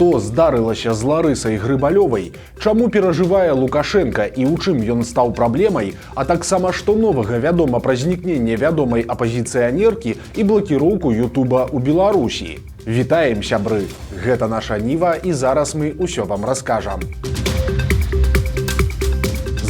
Што здарылася з Ларысай Грыбалёвай, чаму перажывае Лукашенка і ў чым ён стаў праблемай, а таксама што новага вядома пра знікненне вядомай апазіцыянеркі і блакіроўку Ютуба ў Беларусі. Вітаем, сябры! Гэта наша Ніва і зараз мы ўсё вам раскажам.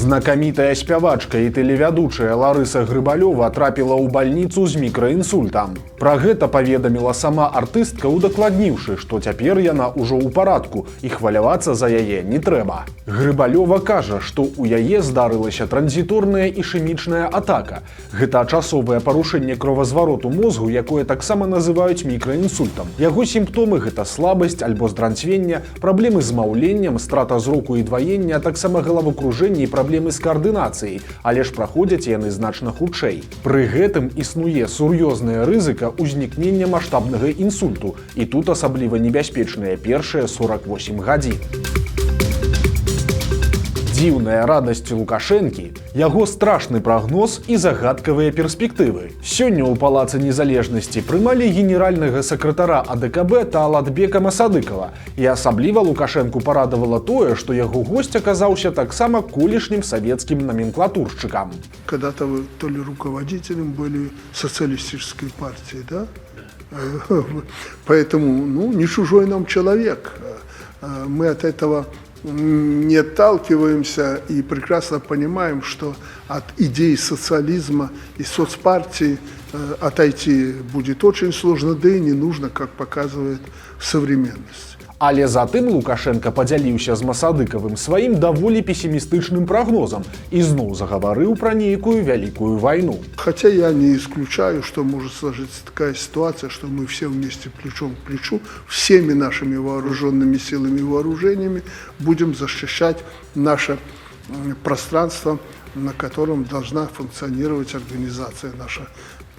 Знакамітая спявачка і тэлевядучая Ларыса Грыбалёва трапіла ў бальніцу з мікраінсультам. Пра гэта паведаміла сама артыстка, удакладніўшы, што цяпер яна ўжо ў парадку і хвалявацца за яе не трэба. Грыбалёва кажа, што ў яе здарылася транзіторная ішэмічная атака. Гэта часовае парушэнне кровазвароту мозгу, якое таксама называюць мікраінсультам. Яго сімптомы – гэта слабасць альбо здранцвення, праблемы з маўленнем, страта зроку і дваення, а таксама галавакружэнне і праблемы з каардынацыяй, але ж праходзяць яны значна хутчэй. Пры гэтым існуе сур'ёзная рызыка ўзнікнення маштабнага інсульту, і тут асабліва небяспечныя першыя 48 гадзін. Дзіўная радасць Лукашэнкі, яго страшны прагноз і загадкавыя перспектывы. Сёння ў Палацы Незалежнасці прымалі генеральнага сакратара АДКБ Таалатбека Масадыкова. І асабліва Лукашэнку парадавала тое, што яго госць аказаўся таксама колішнім савецкім номенклатуршчыкам. Когда-то вы то ли руководителем были социалистической партии, да? Поэтому, не чужой нам человек. Мы от этого не отталкиваемся и прекрасно понимаем, что от идей социализма и соцпартии отойти будет очень сложно, да и не нужно, как показывает современность. Але затым Лукашенко падзяліўся з Масадыкавым сваім даволі пессімістычным прагнозам і зноў загаварыў пра нейкую вялікую вайну. Хотя я не исключаю, что может сложиться такая ситуация, что мы все вместе плечом к плечу, всеми нашими вооруженными силами и вооружениями будем защищать наше пространство, на котором должна функционировать организация наша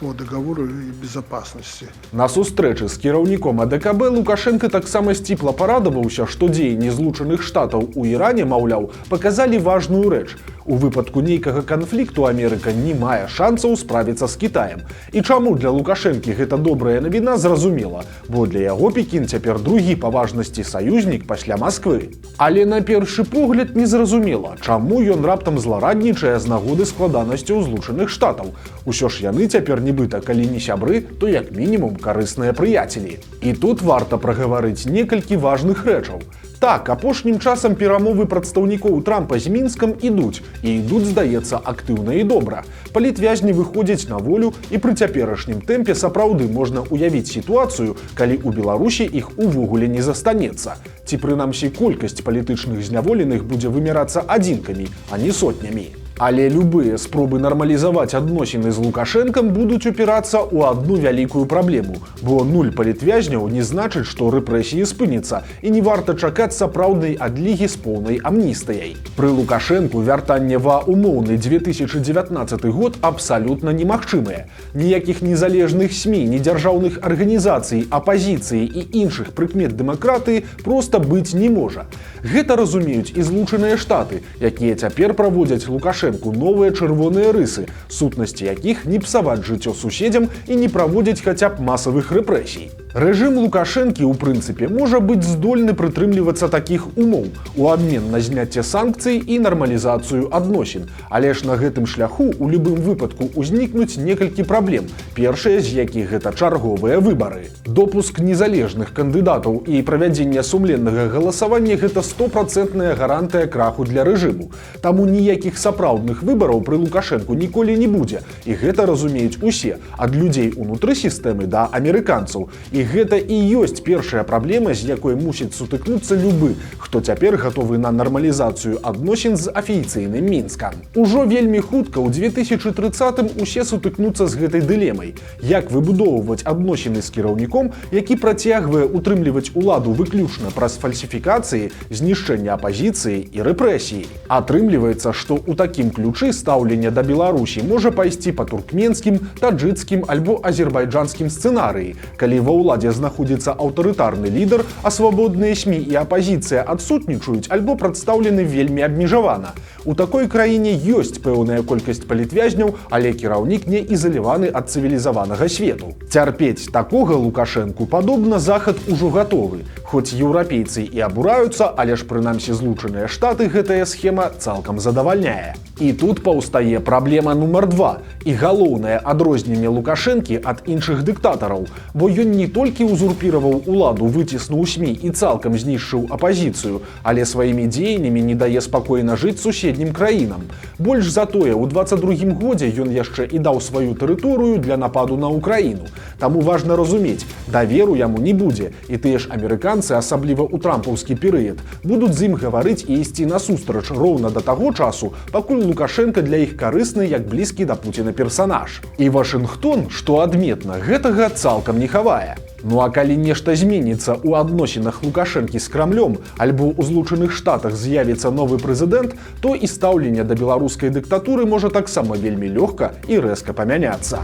по договору і безопасности. На сустрэчы з кіраўніком АДКБ Лукашенко таксама сціпла парадаваўся, што дзеянні Злучаных Штатаў у Іране, маўляў, паказалі важную рэч. У выпадку нейкага канфлікту Амерыка не мае шансаў справіцца з Кітаем. І чаму для Лукашэнкі гэта добрая навіна, зразумела, бо для яго Пекін цяпер другі па важнасці саюзнік пасля Масквы. Але на першы погляд незразумела, чаму ён раптам злараднічае з нагоды складанасцяў Злучаных Штатаў. Усё ж яны цяпер нібыта, калі не сябры, то як мінімум карысныя прыяцелі. І тут варта прагаварыць некалькі важных рэчаў. Так, апошнім часам перамовы прадстаўнікоў Трампа з Мінскам ідуць, і ідуць, здаецца, актыўна і добра. Палітвязні выходзяць на волю, і пры цяперашнім тэмпе сапраўды можна ўявіць сітуацыю, калі ў Беларусі іх увогуле не застанецца. Ці прынамсі колькасць палітычных зняволеных будзе вымярацца адзінкамі, а не сотнямі. Але любыя спробы нармалізаваць адносіны з Лукашэнкам будуць упірацца ў адну вялікую праблему, бо нуль палітвязняў не значыць, што рэпрэсіі спыняцца, і не варта чакаць сапраўднай адлігі з поўнай амністыяй. Пры Лукашэнку вяртанне ва умоўны 2019 год абсалютна немагчымае. Ніякіх незалежных СМІ, ні дзяржаўных арганізацый, апазіцыі і іншых прыкмет дэмакратыі проста быць не можа. Гэта разумеюць і Злучаныя Штаты, якія цяпер праводзяць Лукашэнку новыя чырвоныя рысы, сутнасці якіх не псаваць жыццё суседзям і не праводзяць хаця б масавых рэпрэсій. Рэжым Лукашэнкі, у прынцыпе, можа быць здольны прытрымлівацца такіх умоў у абмен на зняцце санкцый і нармалізацыю адносін. Але ж на гэтым шляху у любым выпадку ўзнікнуць некалькі праблем, першая з якіх гэта чарговыя выбары. Допуск незалежных кандыдатаў і правядзенне сумленнага галасавання – гэта 100% гарантыя краху для рэжыму. Таму ніякіх сапраўдных выбараў пры Лукашэнку ніколі не будзе. І гэта разумеюць усе, ад людзей унутры сістэмы да амерыканцаў. І гэта і ёсць першая праблема, з якой мусіць сутыкнуцца любы, хто цяпер гатовы на нармалізацыю адносін з афіцыйным Мінскам. Ужо вельмі хутка, ў 2030-м, усе сутыкнуцца з гэтай дылемай. Як выбудоўваць адносіны з кіраўніком, які працягвае утрымліваць уладу выключна праз фальсіфікацыі, знішчэнне апазіцыі і рэпрэсіі. Атрымліваецца, што ў такім такім ключы стаўленне да Беларусі можа пайсці па туркменскім, таджыцкім альбо азербайджанскім сцэнарыі, калі ва ўладзе знаходзіцца аўтарытарны лідар, а свабодныя СМІ і апазіцыя адсутнічаюць альбо прадстаўлены вельмі абмежавана. У такой краіне ёсць пэўная колькасць палітвязняў, але кіраўнік не ізаляваны ад цывілізаванага свету. Цярпець такога Лукашэнку, падобна, Захад ужо гатовы. Хоць еўрапейцы і абураюцца, але ж прынамсі Злучаныя Штаты гэтая схема цалкам задавальняе. І тут паўстае праблема нумар 2 і галоўнае адрозненне Лукашэнкі ад іншых дыктатараў, бо ён не толькі узурпіраваў уладу, выціснуў СМІ і цалкам знішчыў апазіцыю, але сваімі дзеяннямі не дае спакойна жыць суседнім краінам. Больш за тое, у 22-м годзе ён яшчэ і даў сваю тэрыторыю для нападу на Украіну. Таму важна разумець, даверу яму не будзе, і тыя ж амерыканцы, асабліва ў трампаўскі перыяд, будуць з ім гаварыць і ісці насустрач роўна да таго часу, пакуль Лукашенко для іх карысны як блізкі да Пуціна персанаж. І Вашынгтон, што адметна, гэтага цалкам не хавае. Ну а калі нешта зменіцца ў адносінах Лукашэнкі з Крамлём, альбо ў Злучаных Штатах з'явіцца новы прэзідэнт, то і стаўленне да беларускай дыктатуры можа таксама вельмі лёгка і рэзка памяняцца.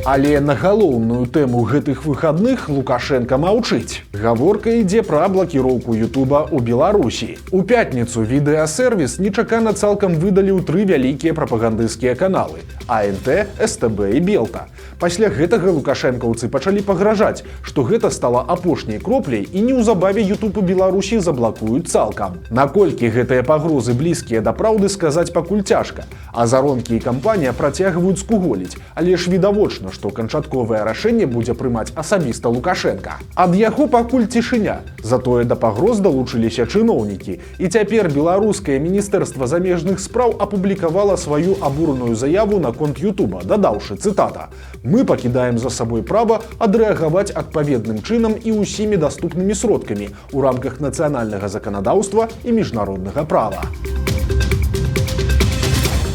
Але на галоўную тэму гэтых выхадных Лукашенко маўчыць. Гаворка ідзе пра блакіроўку Ютуба ў Беларусі. У пятніцу відэасервіс нечакана цалкам выдаліў 3 вялікія прапагандысцкія каналы – АНТ, СТБ і Белта. Пасля гэтага лукашэнкаўцы пачалі пагражаць, што гэта стала апошняй кропляй і неўзабаве Ютуб у Беларусі заблакуюць цалкам. Наколькі гэтыя пагрозы блізкія да праўды, сказаць пакуль цяжка. А заронкі і кампанія працягваюць скуголіць, але ж відавочна, што канчатковае рашэнне будзе прымаць асабіста Лукашенка. Ад яго пакуль цішыня. Затое да пагроз далучыліся чыноўнікі. І цяпер беларускае міністэрства замежных спраў апублікавала сваю абураную заяву наконт Ютуба, дадаўшы, цытата: «Мы пакідаем за сабой права адрэагаваць адпаведным чынам і ўсімі даступнымі сродкамі ў рамках нацыянальнага заканадаўства і міжнароднага права».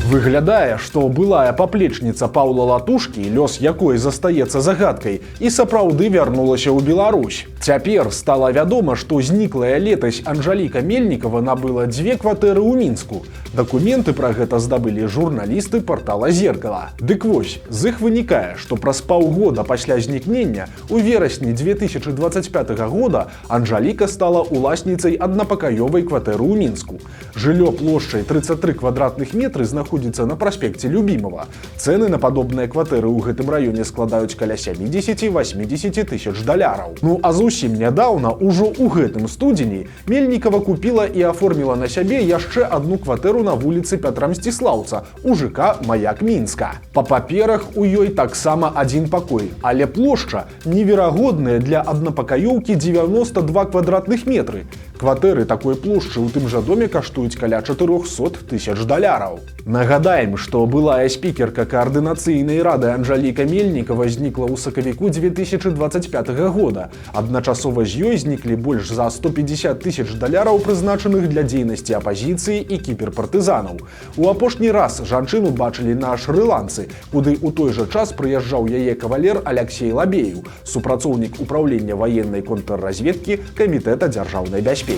Выглядае, што былая паплечніца Паўла Латушкі, лёс якой застаецца загадкай, і сапраўды вярнулася ў Беларусь. Цяпер стала вядома, што зніклая летась Анжаліка Мельнікава набыла 2 кватэры ў Мінску. Дакументы пра гэта здабылі журналісты партала «Зеркала». Дык вось, з іх вынікае, што праз паўгода пасля знікнення, у верасні 2025 года Анжаліка стала уласніцай аднапакаёвай кватэры ў Мінску. Жыллё плошчай 33 квадратных метры знаходзіцца на праспекце Любімова. Цэны на падобныя кватэры ў гэтым раёне складаюць каля 70-80 тысяч даляраў. Ну а зусім нядаўна, ужо ў гэтым студзені, Мельнікава купіла і аформіла на сябе яшчэ адну кватэру на вуліцы Пятра Мсціслаўца, у ЖК «Маяк Мінска». Па паперах у ёй таксама адзін пакой, але плошча неверагодная для аднапакаёўкі 92 квадратных метры. Кватэры такой плошчы ў тым жа доме каштуюць каля 400 тысяч даляраў. Нагадаем, што былая спікерка каардынацыйнай рады Анжаліка Мельнікава знікла ў сакавіку 2025 года. Адначасова з ёй зніклі больш за 150 тысяч даляраў, прызначаных для дзейнасці апазіцыі і кіберпартызанаў. У апошні раз жанчыну бачылі на Шры-Ланцы, куды ў той жа час прыязджаў яе кавалер Аляксей Лабеев, супрацоўнік управлення ваеннай контрразведкі Камітэта дзяржаўнай бяспекі.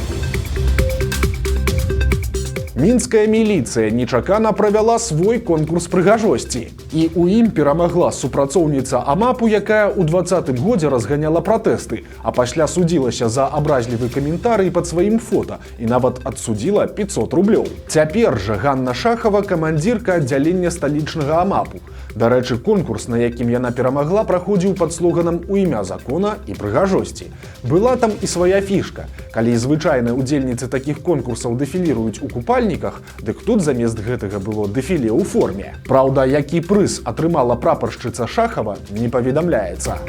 Мінская міліцыя нечакана правяла свой конкурс прыгажосці. І ў ім перамагла супрацоўніца АМАПу, якая ў 2020 годзе разганяла пратэсты, а пасля судзілася за абразлівы каментарый пад сваім фота і нават адсудзіла 500 рублёў. Цяпер жа Ганна Шахава камандзірка аддзялення сталічнага АМАПу. Дарэчы, конкурс, на якім яна перамагла, праходзіў пад слоганам «У імя закона і прыгажосці». Была там і свая фішка. Калі звычайныя удзельніцы такіх конкурсаў дэфіліруюць у купальніках, дык тут замест гэтага было дэфіле ў форме. Праўда, які прыз атрымала прапаршчыца Шахава, не паведамляецца.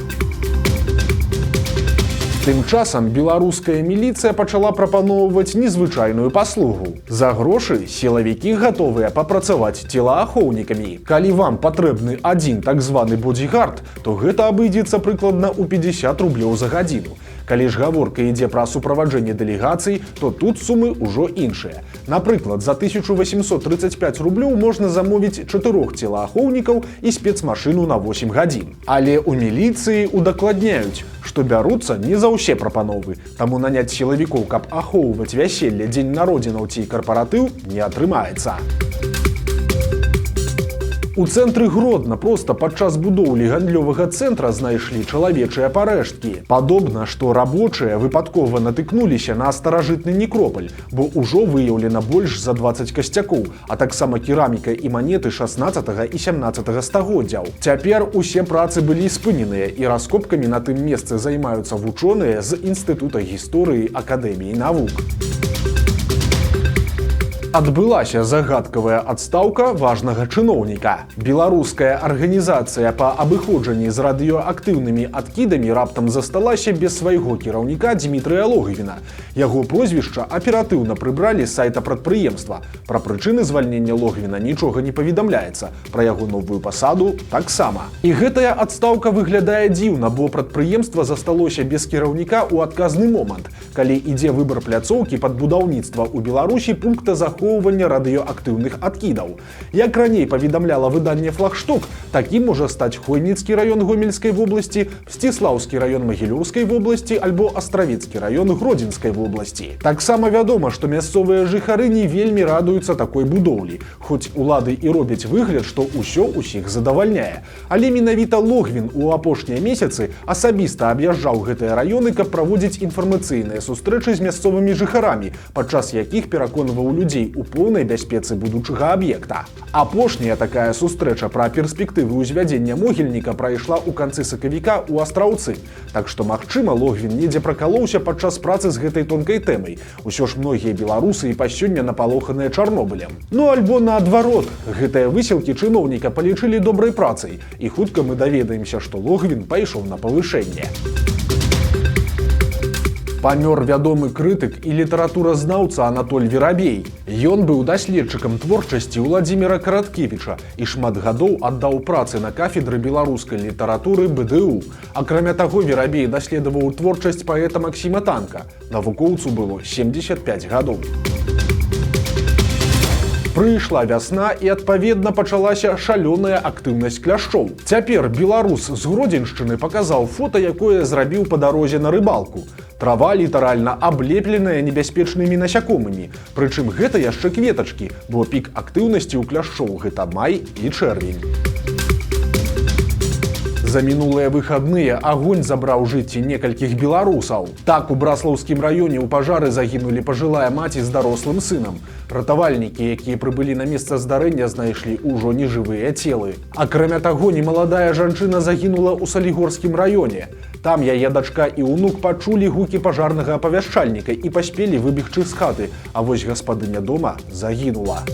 Тым часам беларуская міліцыя пачала прапаноўваць незвычайную паслугу. За грошы сілавікі гатовыя папрацаваць целаахоўнікамі. Калі вам патрэбны адзін так званы бодзігард, то гэта абыдзецца прыкладна ў 50 рублёў за гадзіну. Калі ж гаворка ідзе пра суправаджэнне дэлегацый, то тут сумы ўжо іншыя. Напрыклад, за 1835 рублёў можна замовіць 4 целаахоўнікаў і спецмашыну на 8 гадзін. Але ў міліцыі удакладняюць, што бяруцца не за ўсе прапановы, таму наняць сілавікоў, каб ахоўваць вяселле, дзень народзінаў ці карпаратыў, не атрымаецца. У цэнтры Гродна проста падчас будоўлі гандлёвага цэнтра знайшлі чалавечыя парэшткі. Падобна, што рабочыя выпадкова натыкнуліся на старажытны некропаль, бо ўжо выяўлена больш за 20 касцякоў, а таксама кераміка і манеты 16 і 17 стагоддзяў. Цяпер усе працы былі спыненыя, і раскопкамі на тым месцы займаюцца вучоныя з Інстытута гісторыі Акадэміі навук. Адбылася загадкавая адстаўка важнага чыноўніка. Беларуская арганізацыя па абыходжанні з радыёактыўнымі адкідамі раптам засталася без свайго кіраўніка Дмітрыя Логвіна. Яго прозвішча аператыўна прыбралі з сайта прадпрыемства. Пра прычыны звальнення Логвіна нічога не паведамляецца, пра яго новую пасаду таксама. І гэтая адстаўка выглядае дзіўна, бо прадпрыемства засталося без кіраўніка ў адказны момант, калі ідзе выбар пляцоўкі пад будаўніцтва ў Беларусі пункта захоўвання радыёактыўных адкідаў. Як раней паведамляла выданне «Флагшток», такім можа стаць Хойніцкі раён Гомельскай вобласці, Мсціслаўскі раён Магілёўскай вобласці альбо Астравецкі раён Гродзенскай вобласці. Таксама вядома, што мясцовыя жыхары не вельмі радуюцца такой будоўлі, хоць улады і робяць выгляд, што ўсё ўсіх задавальняе. Але менавіта Логвін у апошнія месяцы асабіста аб'язджаў гэтыя раёны, каб праводзіць інфармацыйныя сустрэчы з мясцовымі жыхарамі, падчас якіх пераконваў людзей у поўнай бяспецы будучага аб'екта. Апошняя такая сустрэча пра перспектывы ўзвядзення могільніка прайшла ў канцы сакавіка ў Астраўцы. Так што, магчыма, Логвін недзе пракалоўся падчас працы з гэтай тонкай тэмай. Усё ж многія беларусы і па сёння напалоханыя Чарнобылем. Ну альбо наадварот, гэтыя высілкі чыноўніка палічылі добрай працай, і хутка мы даведаемся, што Логвін пайшоў на павышэнне. Памёр вядомы крытык і літаратуразнаўца Анатоль Верабей. Ён быў даследчыкам творчасці Уладзіміра Караткевіча і шмат гадоў аддаў працы на кафедры беларускай літаратуры БДУ. Акрамя таго, Верабей даследаваў творчасць паэта Максіма Танка. Навукоўцу было 75 гадоў. Прыйшла вясна і, адпаведна, пачалася шалёная актыўнасць кляшчоў. Цяпер беларус з Гродзеншчыны паказаў фота, якое зрабіў па дарозе на рыбалку. Трава літаральна аблепленая небяспечнымі насякомымі. Прычым гэта яшчэ кветачкі, бо пік актыўнасці ў кляшчоў гэта май і чэрвень. За мінулыя выхадныя агонь забраў жыцці некалькіх беларусаў. Так, у Браслаўскім раёне ў пажары загінулі пажылая маці з дарослым сынам. Ратавальнікі, якія прыбылі на месца здарэння, знайшлі ўжо нежывыя целы. Акрамя таго, немаладая жанчына загінула ў Салігорскім раёне. Там яе дачка і ўнук пачулі гукі пажарнага апавяшчальніка і паспелі выбегчы з хаты, а вось гаспадыня дома загінула.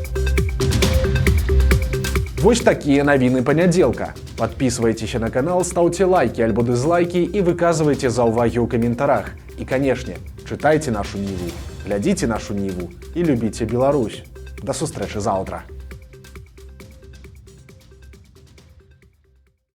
Вось такія навіны панядзелка. Подписывайтеся на канал, ставьте лайки альбо дизлайки и выказывайте заўвагі ў каментарах. И, конечно, читайте нашу Ниву, глядите нашу Ниву и любите Беларусь. До сустрэчы заўтра.